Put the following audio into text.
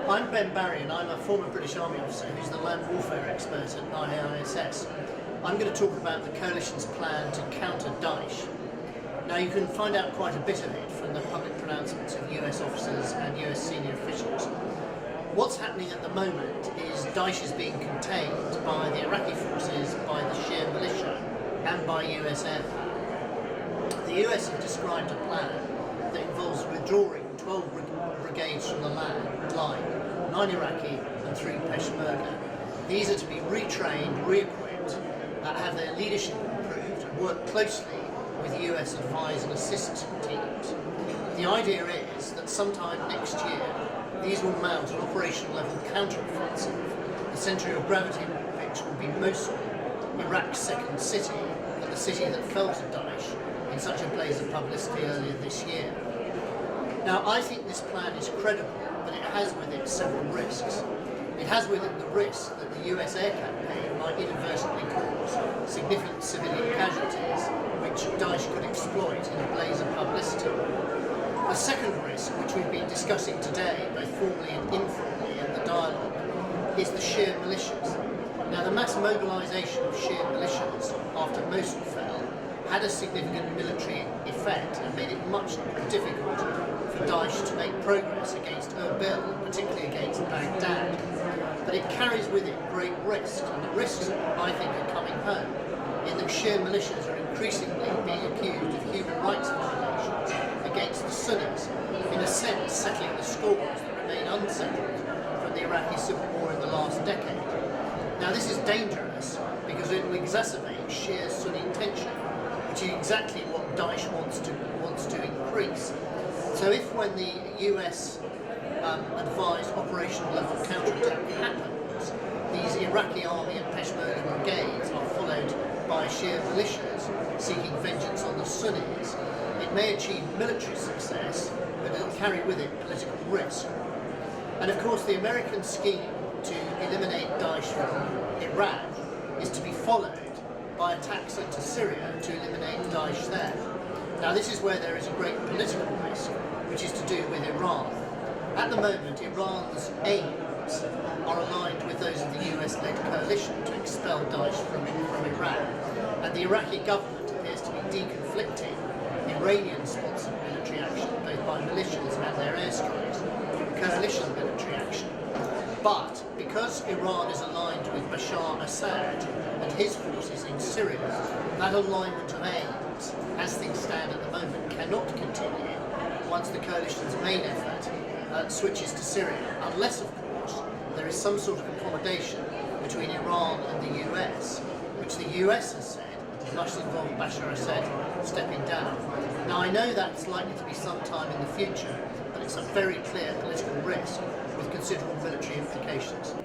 I'm Ben Barry, and I'm a former British Army officer who's the land warfare expert at IISS. I'm going to talk about the coalition's plan to counter Daesh. Now, you can find out quite a bit of it from the public pronouncements of US officers and US senior officials. What's happening at the moment is Daesh is being contained by the Iraqi forces, by the Shia militia, and by US air power. The US have described a plan that involves withdrawing 12 brigades from the line, 9 Iraqi and 3 Peshmerga. These are to be retrained, re-equipped, have their leadership improved, and work closely with US advise and assist teams. The idea is that sometime next year, these will mount an operational level counter-offensive. The centre of gravity of which will be Mosul, Iraq's second city, and the city that fell to Daesh in such a blaze of publicity earlier this year. Now, I think this plan is credible, but it has with it several risks. It has with it the risk that the US air campaign might inadvertently cause significant civilian casualties, which Daesh could exploit in a blaze of publicity. The second risk, which we've been discussing today, both formally and informally in the dialogue, is the Shia militias. Now, the mass mobilisation of Shia militias after Mosul fell had a significant military effect and made it much more difficult for Daesh to make progress against Erbil, and particularly against Baghdad. But it carries with it great risks, and the risks, I think, are coming home, in that Shia militias are increasingly being accused of human rights violations against the Sunnis, in a sense settling the scores that remain unsettled from the Iraqi civil war in the last decade. Now, this is dangerous because it will exacerbate Shia Sunni tension, which is exactly what Daesh wants to increase. So if, when the US advised operational level counterattack happens, these Iraqi army and Peshmerga brigades are followed by Shia militias seeking vengeance on the Sunnis, it may achieve military success, but it'll carry with it political risk. And of course, the American scheme to eliminate Daesh from Iraq is to be followed by attacks into Syria to eliminate Daesh there. Now, this is where there is a great political risk, which is to do with Iran. At the moment, Iran's aims are aligned with those of the US-led coalition to expel Daesh from Iraq, and the Iraqi government appears to be deconflicting Iranian-sponsored military action, both by militias and their airstrikes, from coalition military action. But because Iran is aligned with Bashar Assad and his forces in Syria, that alignment of aims, as things stand at the moment, cannot continue once the coalition's main effort switches to Syria, unless, of course, there is some sort of accommodation between Iran and the US, which the US has said must involve Bashar Assad stepping down. Now, I know that's likely to be some time in the future, but it's a very clear political risk with considerable military implications.